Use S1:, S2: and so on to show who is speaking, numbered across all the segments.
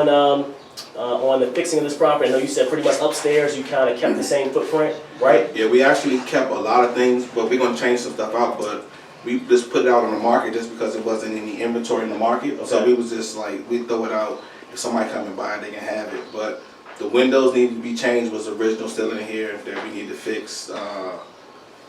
S1: On the fixing of this property? I know you said pretty much upstairs you kind of kept the same footprint, right?
S2: Yeah, we actually kept a lot of things, but we're going to change some stuff out. But we just put it out on the market just because it wasn't any inventory in the market. Okay. So we was just like, we throw it out. If somebody come and buy it, they can have it. But the windows need to be changed. Was original still in here that we need to fix.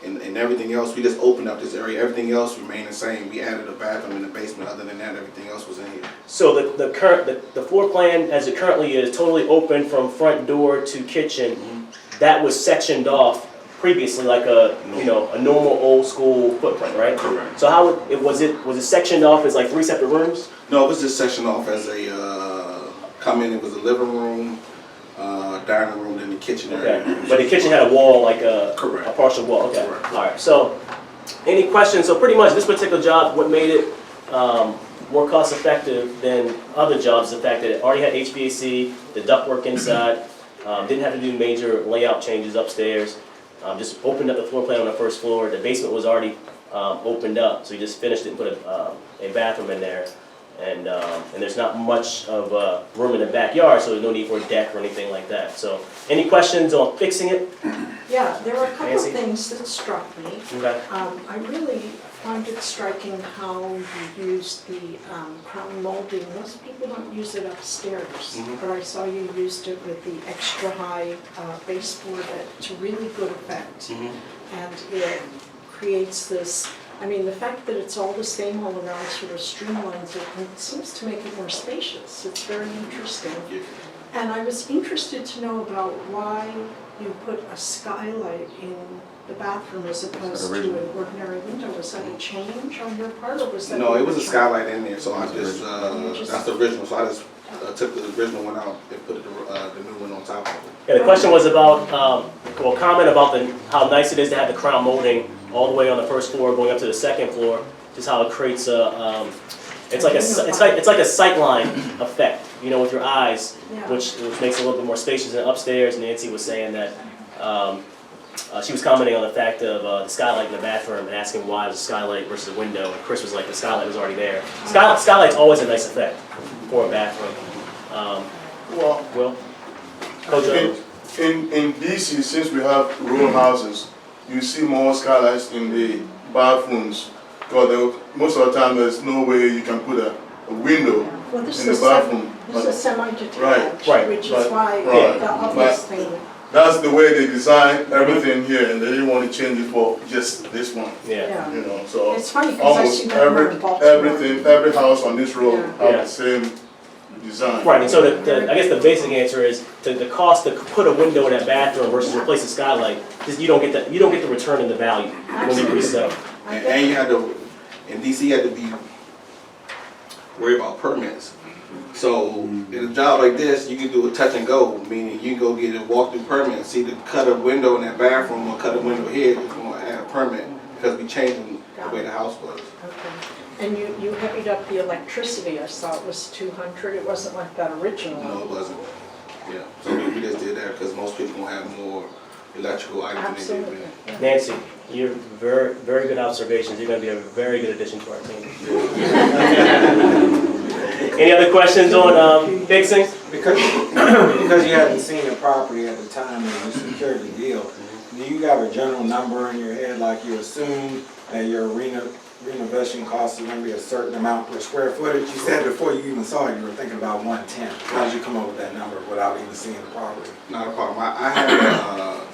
S2: And everything else, we just opened up this area. Everything else remained the same. We added a bathroom in the basement. Other than that, everything else was in here.
S1: So the floor plan as it currently is totally open from front door to kitchen. Mm-hmm. That was sectioned off previously like a a normal old school footprint, right?
S2: Correct.
S1: So how was it sectioned off as like 3 separate rooms?
S2: No, it was just sectioned off as a come in. It was a living room, dining room, then the kitchen area.
S1: Okay. But the kitchen had a wall, like a partial wall. Okay.
S2: Correct.
S1: All right. So, any questions? So pretty much this particular job, what made it more cost effective than other jobs, the fact that it already had HVAC, the ductwork inside, didn't have to do major layout changes upstairs, just opened up the floor plan on the first floor. The basement was already opened up, so you just finished it and put a bathroom in there. And there's not much of room in the backyard, so there's no need for a deck or anything like that. So, any questions on fixing it?
S3: Yeah, there were a couple
S1: Nancy?
S3: of things that struck me.
S1: Okay.
S3: I really find it striking how you use the crown molding. Most people don't use it upstairs, but I saw you used it with the extra high baseboard to really good effect. And it creates this. I mean, the fact that it's all the same all around sort of streamlines it, and it seems to make it more spacious. It's very interesting. And I was interested to know about why you put a skylight in the bathroom as opposed to an ordinary window. Was that a change on your part, or was that?
S2: No, it was a skylight in there, so I just, that's the original, so I just took the original one out and put the new one on top of it.
S1: Yeah, the question was about, well, comment about how nice it is to have the crown molding all the way on the first floor, going up to the second floor. Just how it creates a, it's like a sight line effect, with your eyes, which makes it a little bit more spacious than upstairs. Nancy was saying that she was commenting on the fact of the skylight in the bathroom and asking why it was a skylight versus a window. And Chris was like, the skylight was already there. Skylight's always a nice effect for a bathroom. Will?
S4: In DC, since we have row houses, you see more skylights in the bathrooms, because most of the time there's no way you can put a window in the bathroom.
S3: This is semi-detached, which is why the obvious thing.
S4: That's the way they design everything here, and they didn't want to change it for just this one.
S1: Yeah.
S4: So
S3: it's funny because I see that more in Baltimore.
S4: every house on this road has the same design.
S1: Right, and so I guess the basic answer is the cost to put a window in that bathroom versus replace a skylight, you don't get the return in the value when you resell.
S2: And you had to, in DC, you had to be worried about permits. So in a job like this, you can do a touch and go, meaning you can go get a walkthrough permit. See, to cut a window in that bathroom or cut a window here, it's going to add a permit because we changing the way the house was.
S3: Okay. And you heavied up the electricity. I saw it was 200. It wasn't like that originally.
S2: No, it wasn't. Yeah. So we just did that because most people don't have more electrical items than they do.
S3: Yeah.
S1: Nancy, you're very, very good observations. You're going to be a very good addition to our team. Any other questions on fixing?
S5: Because you hadn't seen the property at the time when you secured the deal, do you have a general number in your head, like you assume that your renovation cost is going to be a certain amount per square footage? You said before you even saw it, you were thinking about 110. How did you come up with that number without even seeing the property?
S2: Not a problem. I have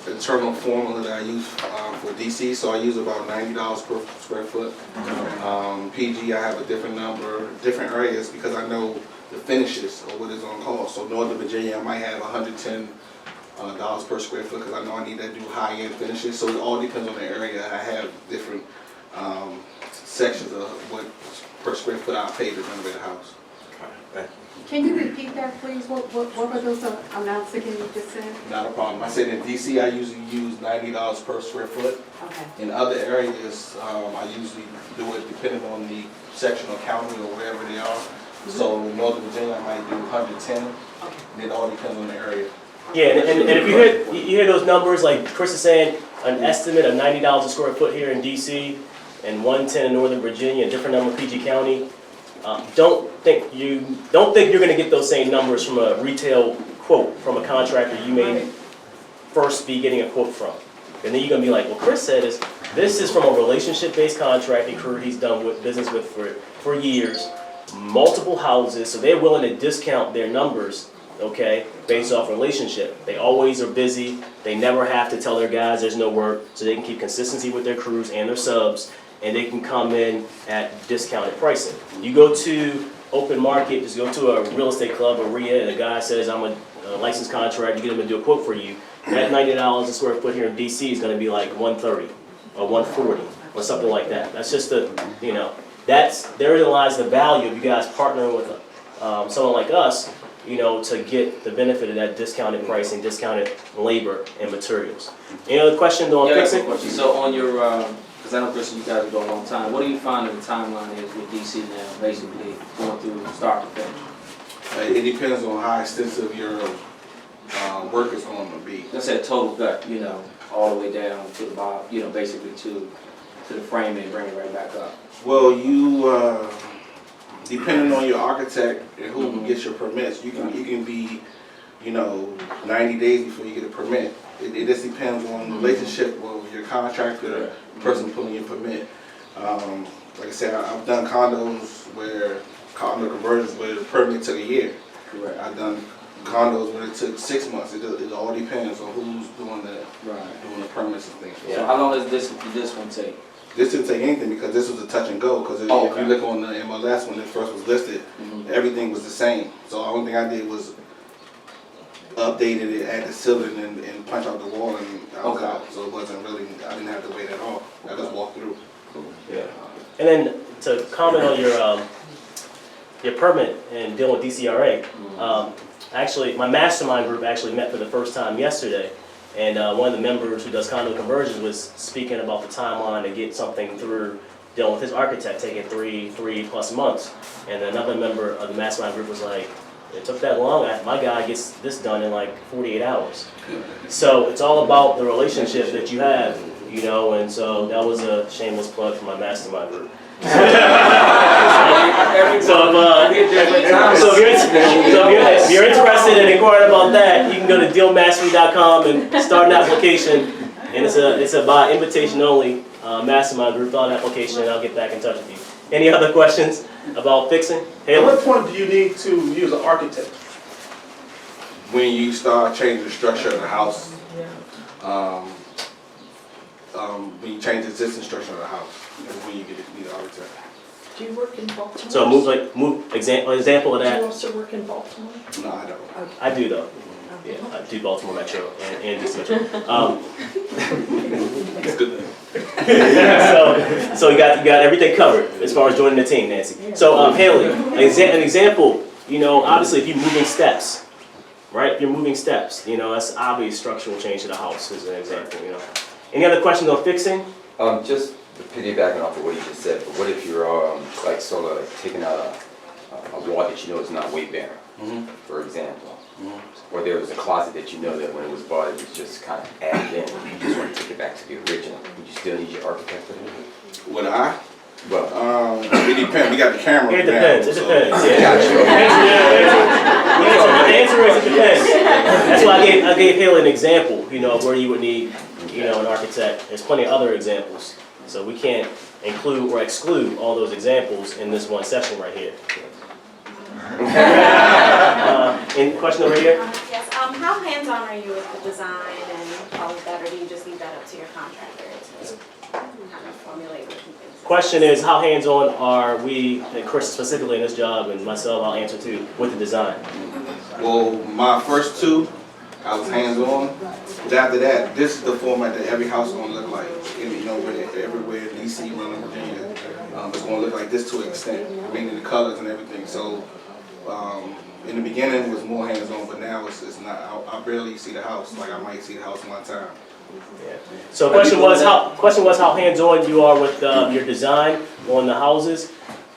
S2: an internal formula that I use for DC, so I use about $90 per square foot. PG, I have a different number, different areas, because I know the finishes or what it's going to cost. So Northern Virginia, I might have $110 per square foot because I know I need to do high-end finishes. So it all depends on the area. I have different sections of what per square foot I pay to renovate a house.
S5: Thank you.
S6: Can you repeat that, please? What were those amounts again you just said?
S2: Not a problem. I said in DC, I usually use $90 per square foot.
S6: Okay.
S2: In other areas, I usually do it depending on the section or county or wherever they are. So in Northern Virginia, I might do 110. And it all depends on the area.
S1: Yeah, and if you hear those numbers, like Chris is saying, an estimate of $90 a square foot here in DC and 110 in Northern Virginia, a different number in PG County, don't think you're going to get those same numbers from a retail quote from a contractor you may first be getting a quote from. And then you're going to be like, well, Chris said this is from a relationship-based contracting crew he's done business with for years, multiple houses, so they're willing to discount their numbers, okay, based off relationship. They always are busy. They never have to tell their guys there's no work, so they can keep consistency with their crews and their subs, and they can come in at discounted pricing. You go to open market, just go to a real estate club or REIA, and the guy says, I'm a licensed contractor, you get him to do a quote for you. That $90 a square foot here in DC is going to be like $130 or $140 or something like that. That's just therein lies the value of you guys partnering with someone like us, to get the benefit of that discounted pricing, discounted labor and materials. Any other questions on fixing?
S7: Question. So on your, because I know Chris, you guys have been a long time. What do you find that the timeline is with DC now, basically going through start to finish?
S2: It depends on how extensive your work is going to be.
S7: Let's say a total gut, all the way down to the bottom, basically to the frame and bring it right back up.
S2: Well, you depending on your architect and who gets your permits, you can be 90 days before you get a permit. It just depends on the relationship with your contractor, the person pulling your permit. Like I said, I've done condo conversions where the permit took a year.
S7: Correct.
S2: I've done condos where it took 6 months. It all depends on who's doing the permits and things.
S7: So how long does this one take?
S2: This didn't take anything because this was a touch and go. Because if you look on the MLS when it first was listed, everything was the same. So the only thing I did was updated it, add the ceiling, and punch out the wall, and I was out. So it wasn't really, I didn't have to wait at all. I just walked through.
S1: Yeah. And then to comment on your permit and dealing with DCRA, actually my mastermind group actually met for the first time yesterday, and one of the members who does condo conversions was speaking about the timeline to get something through dealing with his architect taking three plus months, and another member of the mastermind group was like, it took that long, my guy gets this done in like 48 hours. So it's all about the relationship that you have, and so that was a shameless plug for my mastermind group. If you're interested in inquiring about that, you can go to dealmastery.com and start an application. And it's a by invitation only mastermind group. Fill out an application, and I'll get back in touch with you. Any other questions about fixing?
S8: At what point do you need to use an architect?
S2: When you start changing the structure of the house, when you change the existing structure of the house, that's when you need an architect.
S3: Do you work in Baltimore?
S1: So example of
S3: Do you
S1: that.
S3: also work in Baltimore?
S2: No, I don't.
S1: I do though. Yeah, I do Baltimore Metro and DC Metro.
S2: It's good.
S1: So you got everything covered as far as joining the team, Nancy. So Haley, an example. Obviously, if you're moving steps, right? If you're moving steps, that's obvious structural change to the house as an example. Any other questions on fixing?
S9: Just piggybacking off of what you just said, but what if you're taking out a wall that is not weight bearing, for example, or there was a closet that that when it was bought it was just kind of added in, and you just want to take it back to the original. Would you still need your architect for that?
S2: Would I?
S9: Well,
S2: it depends. We got the camera.
S1: It depends. It depends.
S9: I got you.
S1: The answer is it depends. That's why I gave Haley an example. Of where you would need, an architect. There's plenty of other examples, so we can't include or exclude all those examples in this one session right here. Any question over here?
S10: Yes. How hands-on are you with the design and all of that, or do you just leave that up to your contractor to kind of formulate what you think?
S1: Question is, how hands-on are we, and Chris specifically in this job, and myself, I'll answer too, with the design?
S2: Well, my first two, I was hands-on. But after that, this is the format that every house is going to look like. Everywhere in DC, Maryland, Virginia, it's going to look like this to an extent, meaning the colors and everything. So in the beginning, it was more hands-on, but now it's not. I barely see the house. Like I might see the house one time.
S1: Yeah. So question was how hands-on you are with your design on the houses.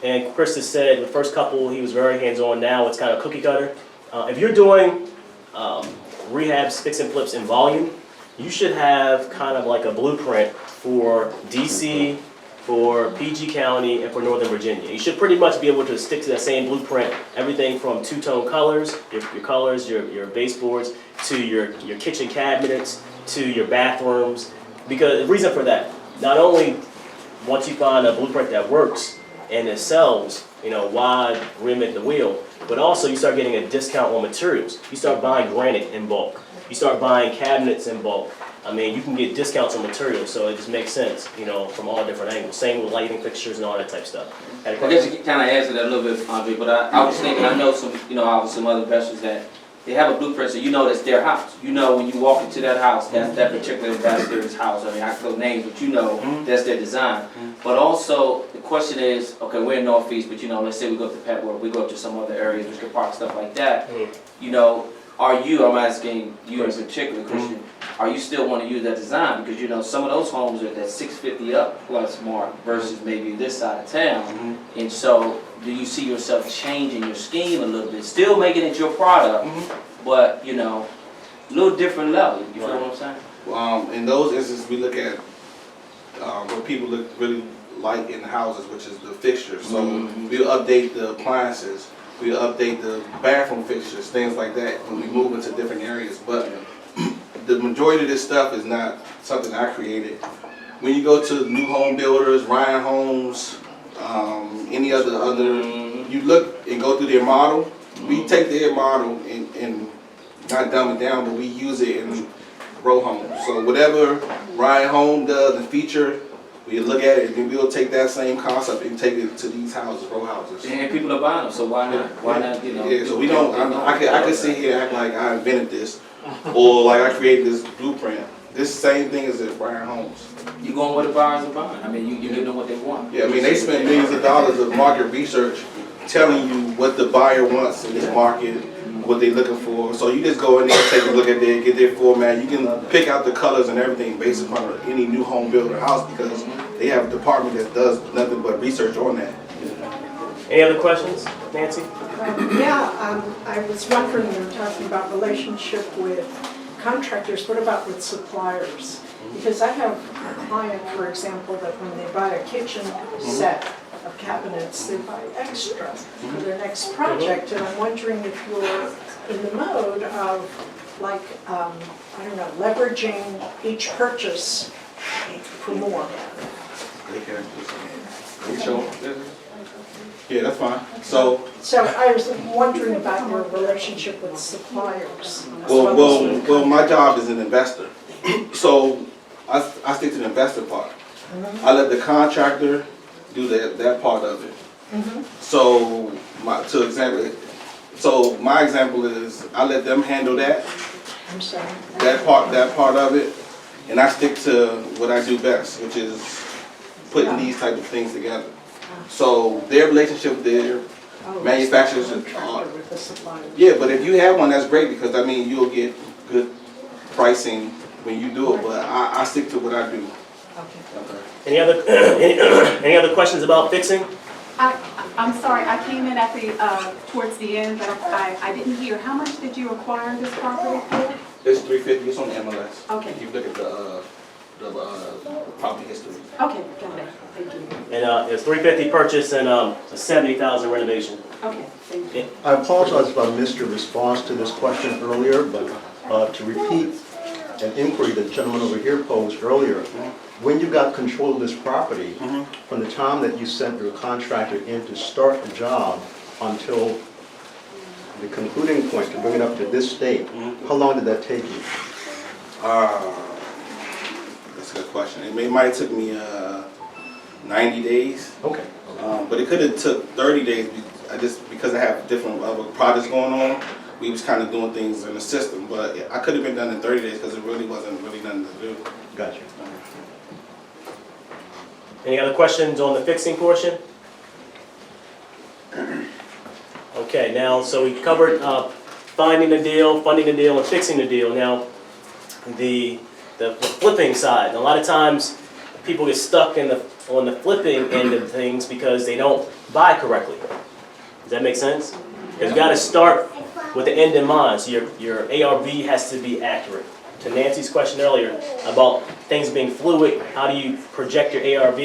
S1: And Chris has said the first couple he was very hands-on. Now it's kind of cookie cutter. If you're doing rehabs, fix and flips in volume, you should have kind of like a blueprint for DC for PG County, and for Northern Virginia. You should pretty much be able to stick to that same blueprint, everything from two-tone colors, your baseboards, to your kitchen cabinets, to your bathrooms. Because the reason for that, not only once you find a blueprint that works and it sells, why reinvent the wheel, but also you start getting a discount on materials. You start buying granite in bulk. You start buying cabinets in bulk. I mean, you can get discounts on materials, so it just makes sense, from all different angles. Same with lighting fixtures and all that type of stuff.
S7: I guess you kind of answered that a little bit, Andre, but I was thinking, I know some other investors that they have a blueprint, so that's their house. When you walk into that house, that's that particular investor's house. I mean, I can throw names, but that's their design. But also, the question is, okay, we're in Northeast, but let's say we go up to Petworth, we go up to some other areas, Mr. Park, stuff like that. Are you, I'm asking you in particular, Christian, are you still want to use that design? Because some of those homes are at that 650 up plus mark versus maybe this side of town. And so, do you see yourself changing your scheme a little bit? Still making it your product, but a little different level. You feel what I'm saying?
S2: In those instances, we look at what people really like in the houses, which is the fixtures. So we'll update the appliances, we'll update the bathroom fixtures, things like that when we move into different areas. But the majority of this stuff is not something I created. When you go to new home builders, Ryan Homes, any other, you look and go through their model. We take their model and not dumb it down, but we use it in row homes. So whatever Ryan Home does and feature, we look at it and then we'll take that same concept and take it to these houses, row houses.
S7: And people are buying them, so why not? Why not?
S2: Yeah, so we don't. I could sit here and act like I invented this, or like I created this blueprint. This same thing as at Ryan Homes.
S7: You going where the buyers are buying. I mean, you give them what they want.
S2: Yeah, I mean they spend millions of dollars of market research, telling you what the buyer wants in this market, what they're looking for. So you just go in there, take a look at get their format. You can pick out the colors and everything based upon any new home builder house because they have a department that does nothing but research on that.
S1: Any other questions, Nancy?
S3: I was wondering, you were talking about relationship with contractors, what about with suppliers? Because I have a client, for example, that when they buy a kitchen set of cabinets, they buy extra for their next project, and I'm wondering if you're in the mode of, like, leveraging each purchase for more.
S2: Yeah, that's fine. So
S3: I was wondering about your relationship with suppliers.
S2: well, my job is an investor. So I stick to the investor part. I let the contractor do that part of it. So my example is I let them handle that.
S3: I'm sorry.
S2: That part of it, and I stick to what I do best, which is putting these type of things together. So their relationship with their manufacturers
S3: with the suppliers.
S2: Yeah, but if you have one, that's great because I mean you'll get good pricing when you do it. But I stick to what I do.
S3: Okay.
S1: Any other questions about fixing?
S6: I'm sorry, I came in at towards the end, but I didn't hear. How much did you acquire this property for?
S2: It's $350. It's on the MLS.
S6: Okay.
S2: If you look at the property history.
S6: Okay, got it. Thank you.
S1: And it's $350 purchase and a $70,000 renovation.
S6: Okay, thank you.
S11: I apologize if I missed your response to this question earlier, but to repeat an inquiry that the gentleman over here posed earlier, when you got control of this property, from the time that you sent your contractor in to start the job until the concluding point to bring it up to this state, how long did that take you?
S2: That's a good question. It might have took me 90 days.
S11: Okay.
S2: But it could have took 30 days. Because I have different other projects going on, we was kind of doing things in the system. But I could have been done in 30 days because it really wasn't nothing to do.
S11: Gotcha.
S1: Any other questions on the fixing portion? Okay, now, so we covered finding the deal, funding the deal, and fixing the deal. Now, the flipping side. A lot of times, people get stuck on the flipping end of things because they don't buy correctly. Does that make sense? Because you got to start with the end in mind. So your ARV has to be accurate. To Nancy's question earlier about things being fluid, how do you project your ARV?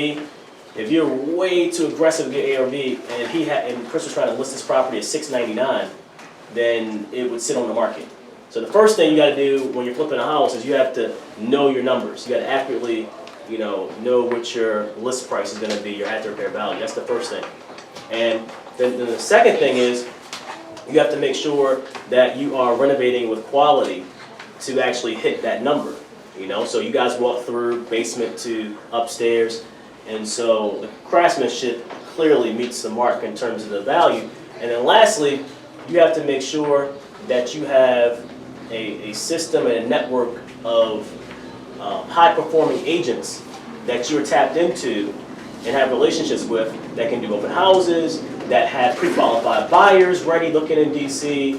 S1: if you're way too aggressive to get ARV, and Chris was trying to list this property at $699, then it would sit on the market. So the first thing you got to do when you're flipping a house is you have to know your numbers. You got to accurately, know what your list price is going to be, your after repair value. That's the first thing. And then the second thing is you have to make sure that you are renovating with quality to actually hit that number. So you guys walk through basement to upstairs, and so the craftsmanship clearly meets the mark in terms of the value. And then lastly, you have to make sure that you have a system and a network of high-performing agents that you're tapped into and have relationships with that can do open houses, that have pre-qualified buyers ready looking in DC,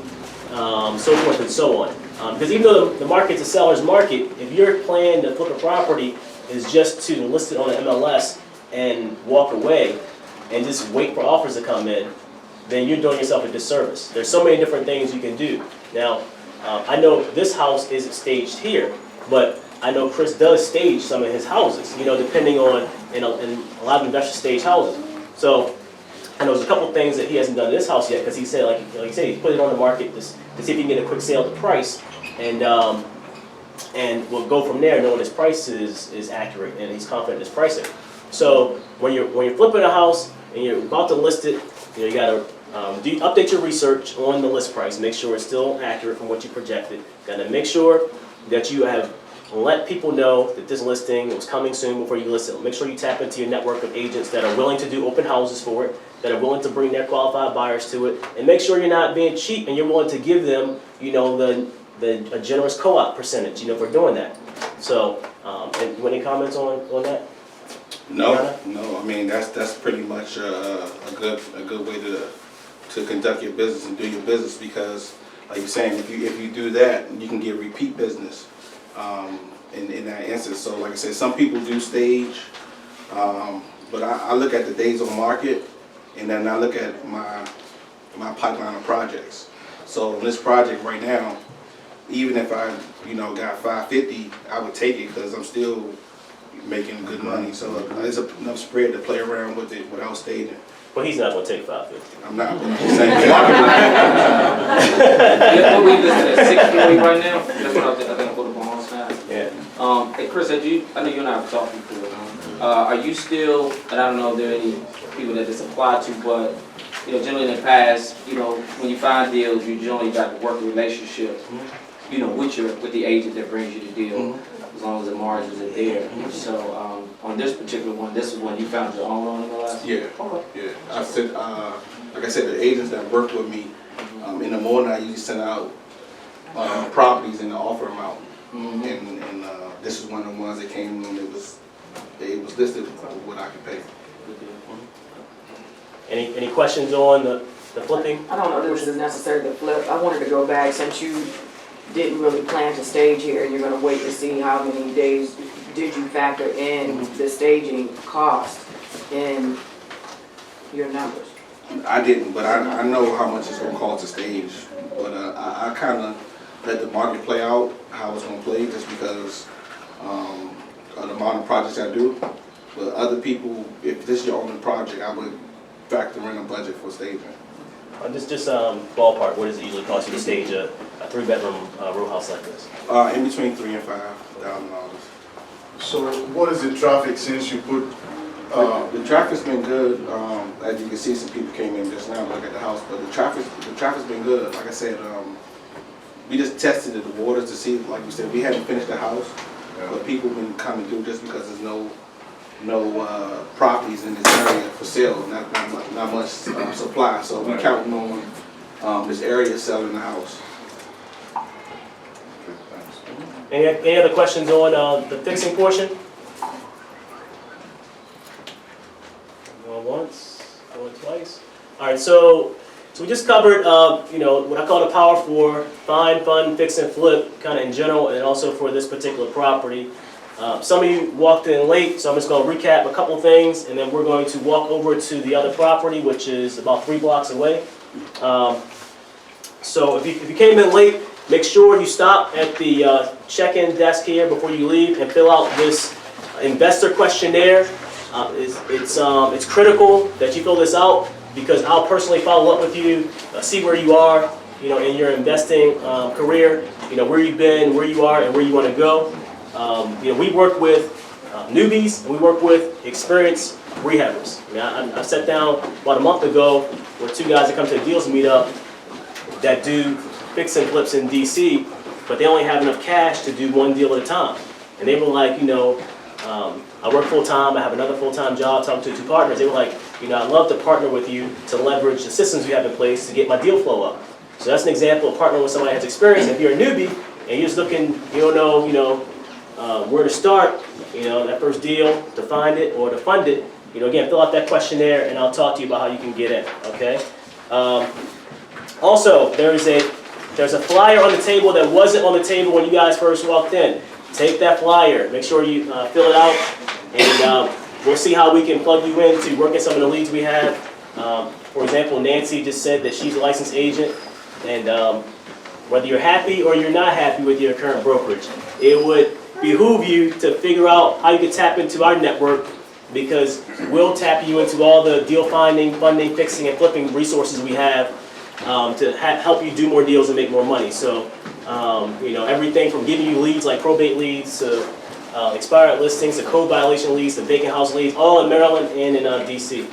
S1: so forth and so on. Because even though the market's a seller's market, if your plan to flip a property is just to list it on the MLS and walk away and just wait for offers to come in, then you're doing yourself a disservice. There's so many different things you can do. Now, I know this house isn't staged here, but I know Chris does stage some of his houses, depending on, and a lot of investors stage houses. So I know there's a couple things that he hasn't done in this house yet, because he said, like he said, he put it on the market to see if he can get a quick sale at the price, and we'll go from there, knowing his price is accurate and he's confident in his pricing. So when you're flipping a house and you're about to list it, you got to update your research on the list price, make sure it's still accurate from what you projected. Got to make sure that you have let people know that this listing was coming soon before you list it. Make sure you tap into your network of agents that are willing to do open houses for it, that are willing to bring their qualified buyers to it, and make sure you're not being cheap and you're willing to give them, a generous co-op percentage, for doing that. So, and any comments on that?
S2: No. I mean, that's pretty much a good way to conduct your business and do your business, because, like you're saying, if you do that, you can get repeat business in that instance. So, like I said, some people do stage, but I look at the days on market, and then I look at my pipeline of projects. So on this project right now, even if I got 550, I would take it because I'm still making good money. So it's enough spread to play around with it without staging.
S1: Well, he's not going to take 550.
S2: I'm not. I'm just saying.
S7: What we listed at 640 right now. That's what I think I put up on side.
S1: Yeah.
S7: Hey Chris, I know you and I have talked before. Are you still? And I don't know if there are any people that this apply to, but generally in the past, when you find deals, you generally got to work a relationship, with the agent that brings you the deal, as long as the margins are there. So on this particular one, this is when you found your own on the last?
S2: Yeah.
S7: Okay.
S2: Yeah. I said, like I said, the agents that work with me, in the morning I usually send out properties in the offer amount, and this is one of the ones that came when it was listed for what I could pay.
S1: Any questions on the flipping?
S12: I don't know that this is necessary to flip. I wanted to go back, since you didn't really plan to stage here, you're gonna wait to see how many days did you factor in the staging cost in your numbers?
S2: I didn't, but I know how much it's gonna cost to stage. But I kind of let the market play out how it's gonna play, just because of the amount of projects I do. But other people, if this is your only project, I would factor in a budget for staging.
S1: Just ballpark, what does it usually cost you to stage a 3-bedroom row house like this?
S2: In between $3,000 and $5,000.
S4: So what is the traffic since you put,
S2: The traffic's been good. As you can see, some people came in just now to look at the house, but the traffic's been good. Like I said, we just tested the waters to see, like you said, we hadn't finished the house, but people been coming through just because there's no properties in this area for sale, not much supply. So we're counting on this area selling the house.
S1: Any other questions on the fixing portion? Going once, going twice. All right, so we just covered, what I call the Power 4, find, fund, fix, and flip, kind of in general, and also for this particular property. Some of you walked in late, so I'm just going to recap a couple things, and then we're going to walk over to the other property, which is about 3 blocks away. So if you came in late, make sure you stop at the check-in desk here before you leave and fill out this investor questionnaire. It's critical that you fill this out because I'll personally follow up with you, see where you are, in your investing career, where you've been, where you are, and where you want to go. We work with newbies and we work with experienced rehabbers. I sat down about a month ago with two guys that come to the deals meetup that do fix and flips in DC, but they only have enough cash to do one deal at a time. And they were like, I work full-time, I have another full-time job, talking to two partners. They were like, I'd love to partner with you to leverage the systems you have in place to get my deal flow up. So that's an example of partnering with somebody that has experience. If you're a newbie and you're just looking, you don't know, where to start, that first deal, to find it or to fund it, again, fill out that questionnaire and I'll talk to you about how you can get in, okay? Also, there's a flyer on the table that wasn't on the table when you guys first walked in. Take that flyer, make sure you fill it out, and we'll see how we can plug you in to work in some of the leads we have. For example, Nancy just said that she's a licensed agent, and whether you're happy or you're not happy with your current brokerage, it would behoove you to figure out how you can tap into our network, because we'll tap you into all the deal finding, funding, fixing, and flipping resources we have to help you do more deals and make more money. So, everything from giving you leads like probate leads to expired listings to code violation leads to vacant house leads, all in Maryland and in DC.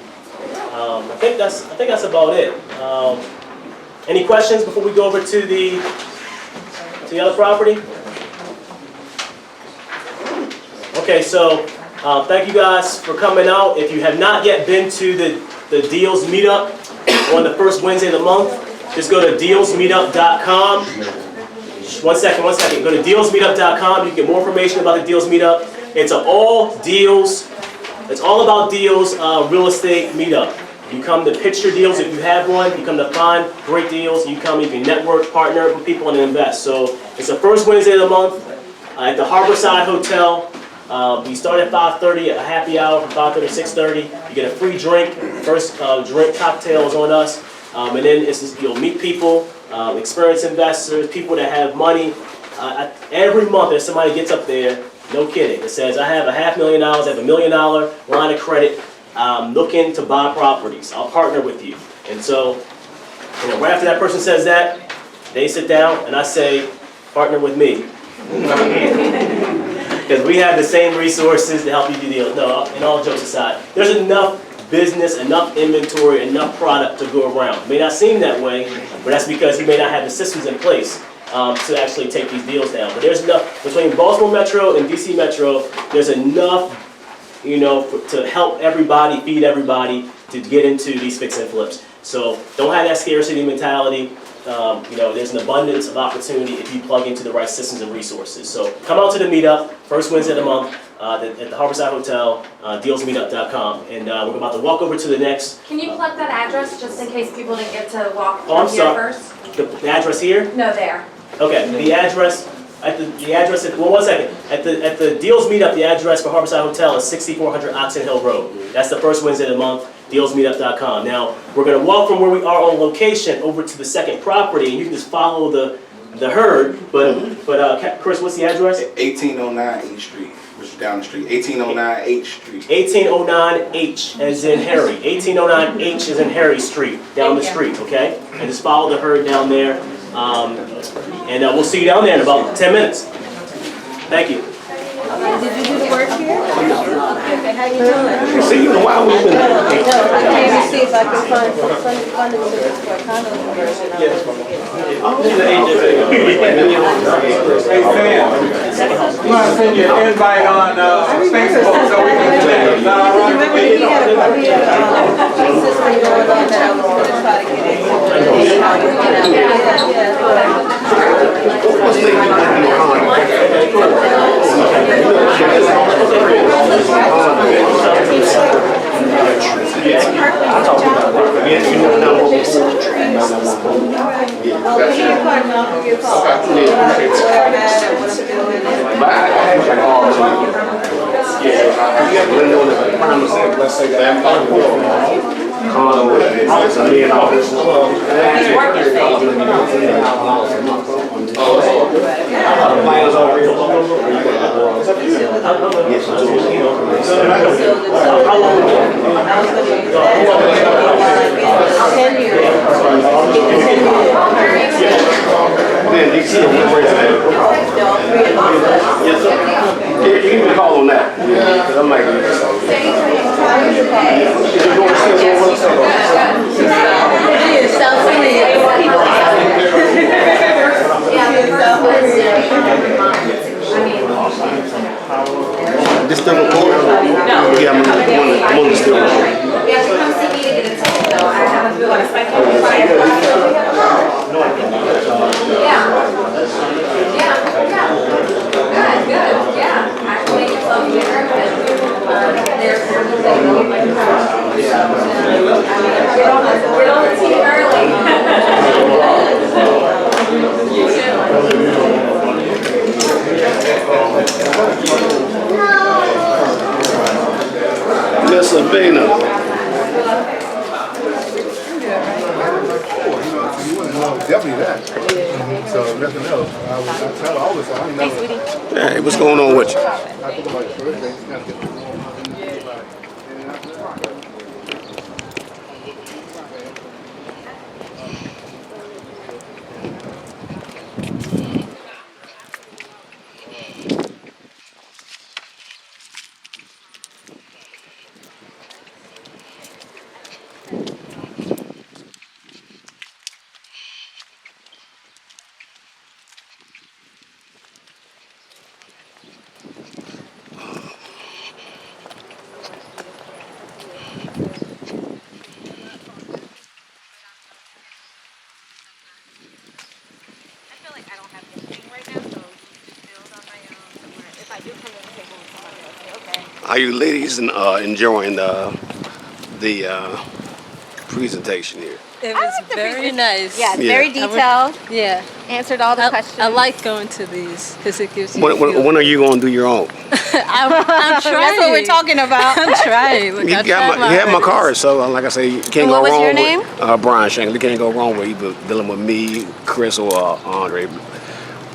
S1: I think that's about it. Any questions before we go over to the other property? Okay, so thank you guys for coming out. If you have not yet been to the Deals Meetup on the first Wednesday of the month, just go to dealsmeetup.com. One second. Go to dealsmeetup.com. You can get more information about the Deals Meetup. It's all about deals, real estate meetup. You come to pitch your deals if you have one. You come to find great deals. You can network, partner with people, and invest. So it's the first Wednesday of the month at the Harborside Hotel. We start at 5:30, a happy hour from 5:30 to 6:30. You get a free drink. First drink cocktail is on us. And then you'll meet people, experienced investors, people that have money. Every month there's somebody gets up there, no kidding, that says, I have $500,000, I have $1 million line of credit, I'm looking to buy properties, I'll partner with you. And so, right after that person says that, they sit down and I say, partner with me. Because we have the same resources to help you do deals. No, and all jokes aside, there's enough business, enough inventory, enough product to go around. It may not seem that way, but that's because you may not have the systems in place to actually take these deals down. But there's enough, between Baltimore Metro and DC Metro, there's enough, to help everybody, feed everybody, to get into these fix and flips. So don't have that scarcity mentality. There's an abundance of opportunity if you plug into the right systems and resources. So come out to the meetup, first Wednesday of the month, at the Harborside Hotel, dealsmeetup.com. And we're about to walk over to the next.
S10: Can you plug that address just in case people didn't get to walk
S1: Oh, I'm
S10: here
S1: sorry.
S10: first?
S1: The address here?
S10: No, there.
S1: Okay, the address at one second. At the Deals Meetup, the address for Harborside Hotel is 6400 Oxon Hill Road. That's the first Wednesday of the month. dealsmeetup.com. Now, we're going to walk from where we are on location over to the second property, and you can just follow the herd. But Chris, what's the address?
S2: 1809 H Street, which is down the street. 1809 H Street.
S1: 1809 H as in Harry. 1809 H as in Harry Street, down the street, okay? And just follow the herd down there. And we'll see you down there in about 10 minutes. Thank you.
S13: Did you do the work here? Okay, how you doing?
S1: See, why we been?
S13: I came to see if I can find some funding for a condo conversion.
S5: Hey Sam, I'm gonna send you an invite on Facebook so we can connect. Is that all right?
S13: Remember we had a system going on that I was going to try to get
S8: You can even call on that. Yeah. Because I might be.
S14: This still recording? Yeah, I'm on the still recording.
S10: Yeah, come see me to get a ticket though. I have a Good. Yeah. Actually, make yourself bigger. There's get on the team early. You too.
S14: Miss Sabina.
S4: Definitely that. So nothing else. I tell all this. I never.
S14: Hey, what's going on with you?
S4: I think about Thursday.
S14: Are you ladies enjoying the presentation here?
S13: It was very nice.
S15: Yeah, it's very detailed.
S13: Yeah.
S15: Answered all the questions.
S13: I like going to these because it gives you.
S14: When are you going to do your own?
S13: I'm trying.
S15: That's what we're talking about.
S13: I'm trying. Look,
S14: You have my card, so like I say, you can't go
S15: what was
S14: wrong
S15: your
S14: with
S15: name?
S14: Brian Shanklin. You can't go wrong with either dealing with me, Chris, or Andre.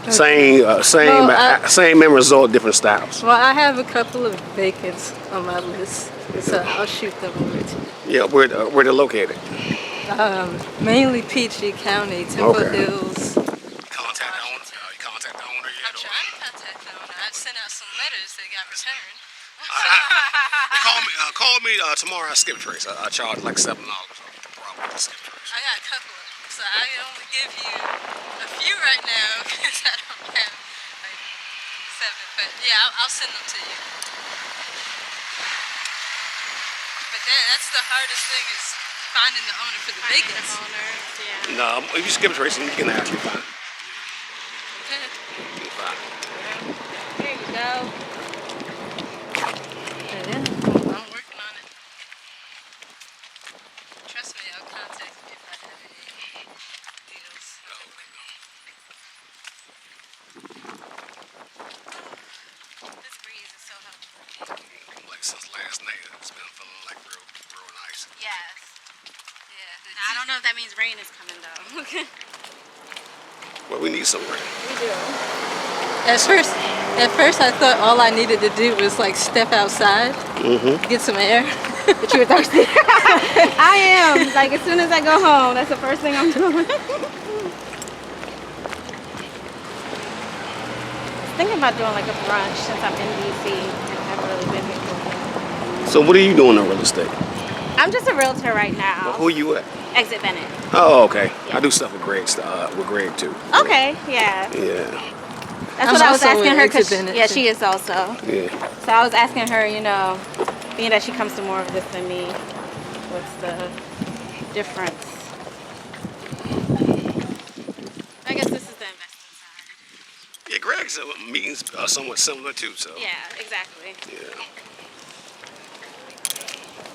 S14: Same end result, different styles.
S13: Well, I have a couple of vacants on my list, so I'll shoot them over to you.
S14: Yeah, where they're located?
S13: Mainly PG County, Temple Hills.
S14: Contact the owner. You contact the owner yet?
S13: I'm trying to contact the owner. I've sent out some letters that got returned.
S14: Call me tomorrow. I skip trace. I charge like $7 for skip trace.
S13: I got a couple of them, so I only give you a few right now because I don't have like 7. But yeah, I'll send them to you. But that's the hardest thing is finding the owner for the vacants.
S14: No, if you skip tracing, you can actually find it.
S13: Okay.
S14: You can find it.
S15: There you go.
S13: Yeah, I'm working on it. Trust me, I'll contact you if I have any deals. This breeze is so helpful.
S14: Like since last night, it's been feeling like real nice.
S15: Yes. Yeah. I don't know if that means rain is coming though.
S14: Well, we need some rain.
S15: We do.
S13: At first, I thought all I needed to do was like step outside, get some air.
S15: But you were thirsty. I am. Like as soon as I go home, that's the first thing I'm doing. Thinking about doing like a brunch since I'm in DC and I've really been here for a
S14: So what are you doing in real estate?
S15: I'm just a realtor right now.
S14: Well, who are you at?
S15: Exit Bennett.
S14: Oh, okay.
S15: Yeah.
S14: I do stuff with Greg too.
S15: Okay, yeah.
S14: Yeah.
S15: That's what I was asking her because
S13: Yeah,
S15: she is also.
S14: Yeah.
S15: So I was asking her, you know, being that she comes to more of this than me, what's the difference? I guess this is the investing side.
S14: Yeah, Greg's meetings are somewhat similar too. So.
S15: Yeah, exactly.
S14: Yeah.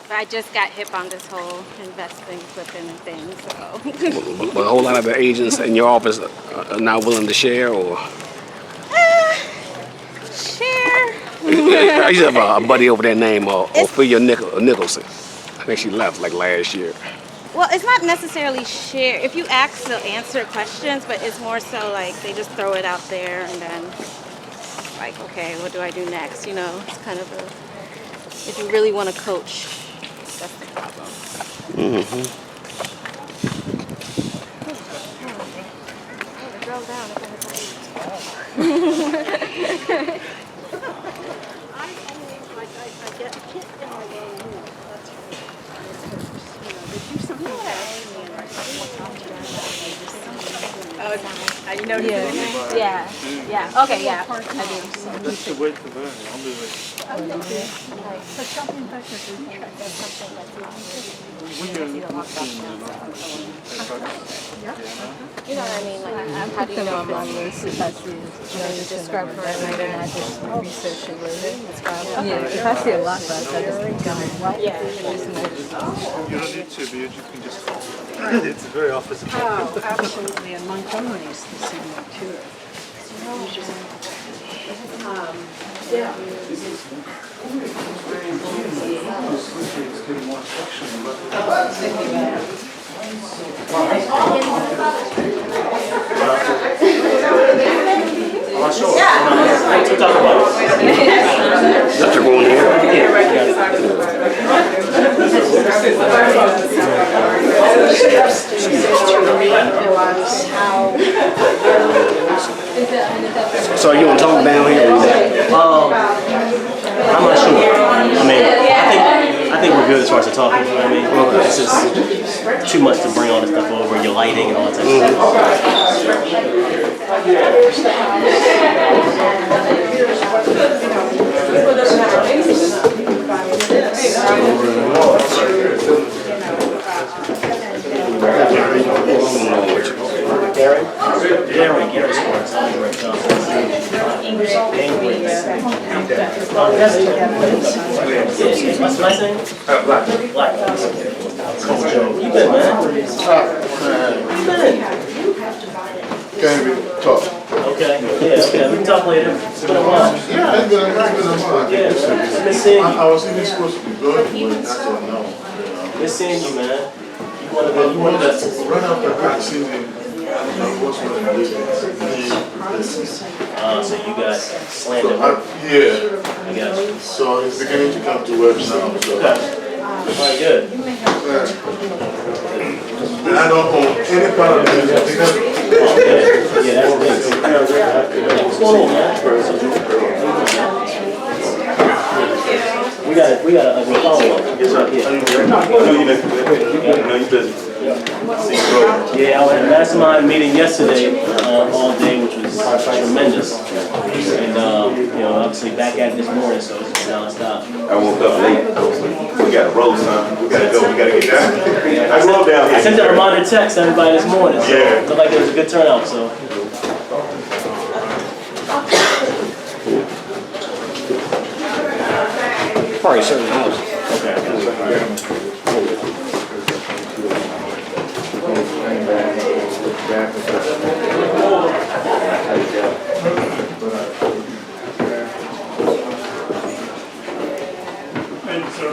S15: But I just got hip on this whole investing, flipping and things, so.
S14: But a whole lot of the agents in your office are not willing to share, or.
S15: Share.
S14: I used to have a buddy over there named Ophelia Nicholson. I think she left like last year.
S15: Well, it's not necessarily share. If you ask, they'll answer questions, but it's more so like they just throw it out there and then like, okay, what do I do next? You know, it's kind of a, if you really want to coach, that's the problem. You know yeah. Yeah. Okay. Yeah. I do.
S16: That's the way for learning. I'll do it.
S15: You know what I mean? Like, how do you know?
S17: On my list if I see it.
S15: You just scrub for it later and I just research it later.
S17: Yeah, if I see a lot less, I just keep going.
S15: Yeah.
S16: You don't need to, but you can just call. It's very opposite.
S3: Oh, absolutely, and Montgomery's the same way too. Yeah.
S14: That's your going here. So are you gonna talk down here?
S1: I'm not sure. I mean, I think we're good as far as the talking. You know what I mean? This is too much to bring all this stuff over, your lighting and all that type of Gary Sports. What's my name? Black. Coach Joe. You been, man?
S4: Can we talk?
S1: Okay. Yeah. Okay. We can talk later. It's been a while.
S4: Yeah, it's been a while.
S1: Yeah. Miss seeing you.
S4: I was even supposed to be good, but that's all now.
S1: Miss seeing you, man. You wanted to.
S4: Run after that season.
S1: So you got slammed at work.
S4: Yeah.
S1: I got you.
S4: So it's beginning to come to work now. So.
S1: Okay. All right, good.
S4: And I don't own any part of the business because.
S1: Yeah, that's big. What's going on, man? We got a follow-up. Yes, sir. Yeah, I had a mastermind meeting yesterday, all day, which was tremendous. And obviously back at it this morning, so it's just nonstop.
S8: I woke up late. We got to roll, son. We got to go. We got to get down. I rolled down here.
S1: I sent a reminder text to everybody this morning, so it looked like it was a good turnout, so.
S14: Probably certain houses.
S16: Thank you, sir.